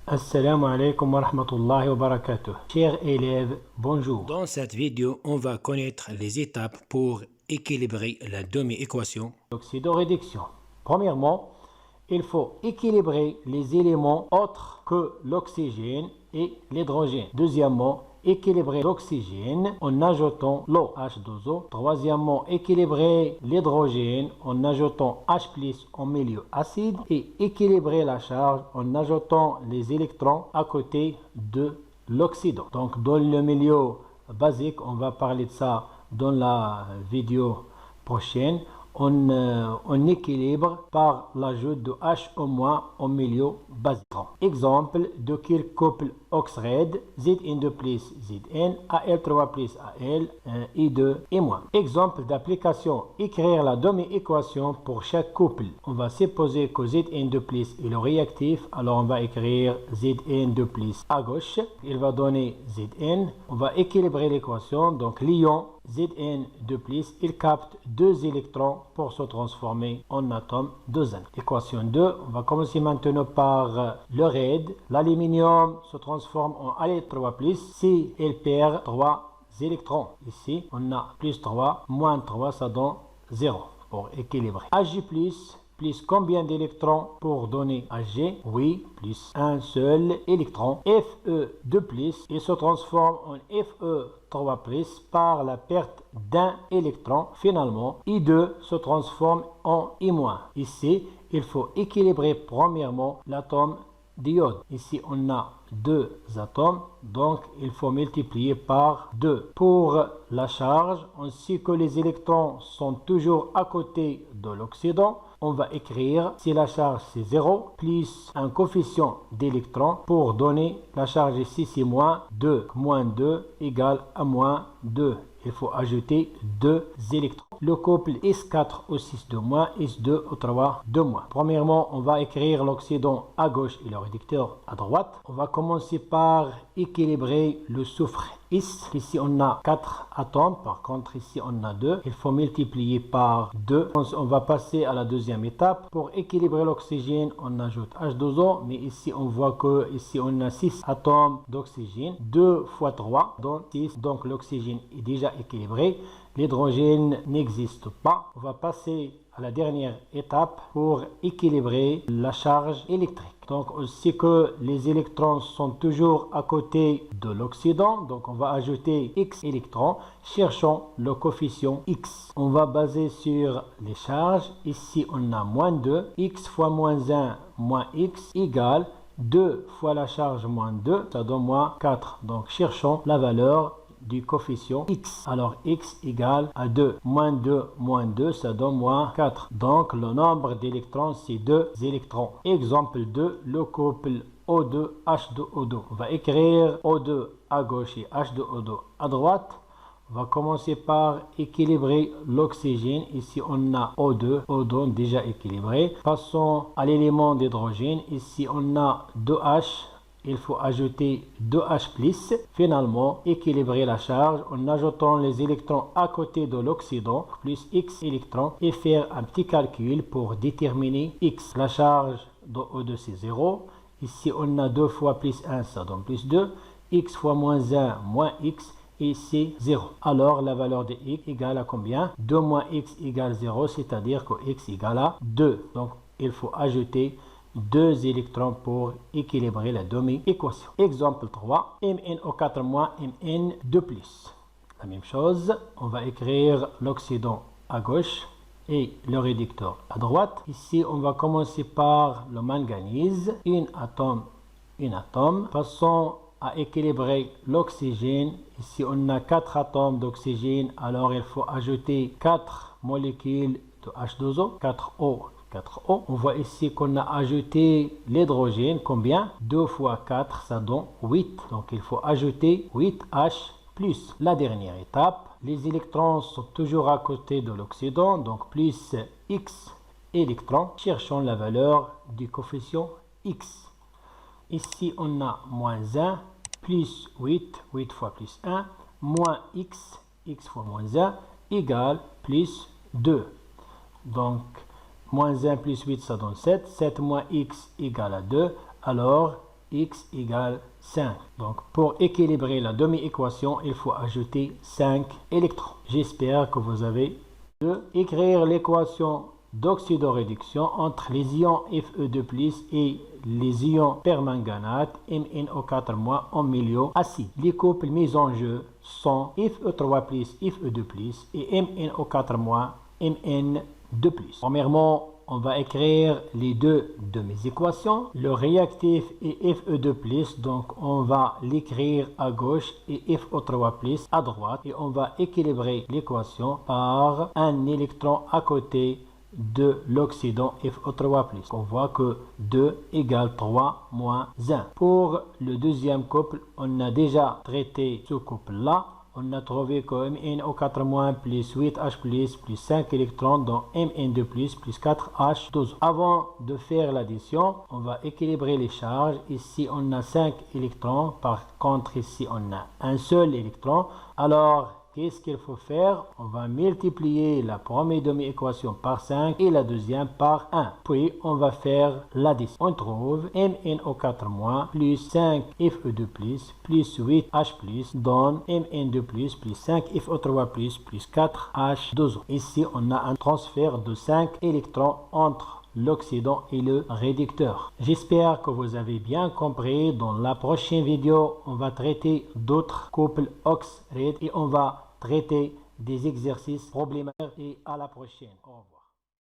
Assalamu alaikum wa rahmatullahi wa barakatuh. Chers élèves, bonjour. Dans cette vidéo, on va connaître les étapes pour équilibrer la demi-équation. L'oxydoréduction. Premièrement, il faut équilibrer les éléments autres que l'oxygène et l'hydrogène. Deuxièmement, équilibrer l'oxygène en ajoutant l'eau H2O. Troisièmement, équilibrer l'hydrogène en ajoutant H+ en milieu acide et équilibrer la charge en ajoutant les électrons à côté de l'oxydant. Donc dans le milieu basique, on va parler de ça dans la vidéo prochaine. On équilibre par l'ajout de H au moins au milieu basique. Exemple de Kirk couple Oxred, Zn2 plus Zn, Al3 plus Al, I2 et moins. Exemple d'application, écrire la demi-équation pour chaque couple. On va supposer que Zn2 plus est le réactif, alors on va écrire Zn2 plus à gauche, il va donner Zn. On va équilibrer l'équation, donc l'ion Zn2+, il capte 2 électrons pour se transformer en atome de zinc. Équation 2, on va commencer maintenant par le raid. L'aluminium se transforme en Al3+, si il perd 3 électrons. Ici, on a plus 3, moins 3, ça donne 0 pour équilibrer. Ag+, plus combien d'électrons pour donner Ag? Oui, plus un seul électron. Fe2+, il se transforme en Fe3+, par la perte d'un électron. Finalement, I2 se transforme en I-. Ici, il faut équilibrer premièrement l'atome d'iode. Ici, on a 2 atomes, donc il faut multiplier par 2. Pour la charge, on sait que les électrons sont toujours à côté de l'oxydant. On va écrire si la charge c'est 0 plus un coefficient d'électrons pour donner la charge ici c'est moins 2. Moins 2 égale à moins 2. Il faut ajouter 2 électrons. Le couple S4 au 6 de moins, S2 au 3 de moins. Premièrement, on va écrire l'oxydant à gauche et le réducteur à droite. On va commencer par équilibrer le soufre S. Ici, on a 4 atomes. Par contre, ici, on a 2. Il faut multiplier par 2. On va passer à la deuxième étape. Pour équilibrer l'oxygène, on ajoute H2O. Mais ici, on voit que ici, on a 6 atomes d'oxygène. 2 fois 3, donc 6. Donc, l'oxygène est déjà équilibré. L'hydrogène n'existe pas. On va passer à la dernière étape pour équilibrer la charge électrique. Donc on sait que les électrons sont toujours à côté de l'oxydant. Donc on va ajouter X électrons. Cherchons le coefficient X. On va baser sur les charges. Ici on a moins 2. X fois moins 1 moins X égale 2 fois la charge moins 2. Ça donne moins 4. Donc cherchons la valeur du coefficient X. Alors X égale à 2. Moins 2, ça donne moins 4. Donc le nombre d'électrons, c'est 2 électrons. Exemple 2, le couple O2, H2O2. On va écrire O2 à gauche et H2O2 à droite. On va commencer par équilibrer l'oxygène. Ici, on a O2 déjà équilibré. Passons à l'élément d'hydrogène. Ici, on a 2H. Il faut ajouter 2H+. Finalement, équilibrer la charge en ajoutant les électrons à côté de l'oxydant, plus X électrons, et faire un petit calcul pour déterminer X. La charge de O2, c'est 0. Ici, on a 2 fois plus 1, ça donne plus 2. X fois moins 1, moins X, et c'est 0. Alors, la valeur de X égale à combien? 2 moins X égale 0, c'est-à-dire que X égale à 2. Donc, il faut ajouter 2 électrons pour équilibrer la demi-équation. Exemple 3, MnO4 moins Mn2+. La même chose, on va écrire l'oxydant à gauche et le réducteur à droite. Ici, on va commencer par le manganèse, un atome. Passons à équilibrer l'oxygène. Ici, on a 4 atomes d'oxygène, alors il faut ajouter 4 molécules de H2O, 4O. On voit ici qu'on a ajouté l'hydrogène. Combien? 2 fois 4, ça donne 8. Donc il faut ajouter 8H+. La dernière étape, les électrons sont toujours à côté de l'oxydant. Donc plus X électrons. Cherchons la valeur du coefficient X. Ici on a moins 1, plus 8 fois plus 1, moins X fois moins 1, égale plus 2. Donc, moins 1 plus 8, ça donne 7. 7 moins x égale à 2. Alors, x égale 5. Donc pour équilibrer la demi-équation, il faut ajouter 5 électrons. J'espère que vous avez écrire l'équation d'oxydoréduction entre les ions Fe2+ et les ions permanganate MnO4- en milieu acide. Les couples mis en jeu sont Fe3+, Fe2+ et MnO4- Mn2+. Premièrement, on va écrire les deux de mes équations. Le réactif est Fe2+, donc on va l'écrire à gauche et FO3+ à droite. Et on va équilibrer l'équation par un électron à côté de l'oxydant FO3+. On voit que 2 égale 3 moins 1. Pour le deuxième couple, on a déjà traité ce couple-là. On a trouvé que MnO4- plus 8H+, plus 5 électrons, dont Mn2+, plus 4H12. Avant de faire l'addition, on va équilibrer les charges. Ici, on a 5 électrons. Par contre, ici, on a un seul électron. Alors, qu'est-ce qu'il faut faire? On va multiplier la première demi-équation par 5 et la deuxième par 1. Puis, on va faire l'addition. On trouve MnO4- plus 5 Fe2+, plus 8H+, donne Mn2+, plus 5 FO3+, plus 4H12. Ici, on a un transfert de 5 électrons entre l'oxydant et le réducteur. J'espère que vous avez bien compris. Dans la prochaine vidéo, on va traiter d'autres couples OX-RED et on va traiter des exercices problématiques et à la prochaine. Au revoir.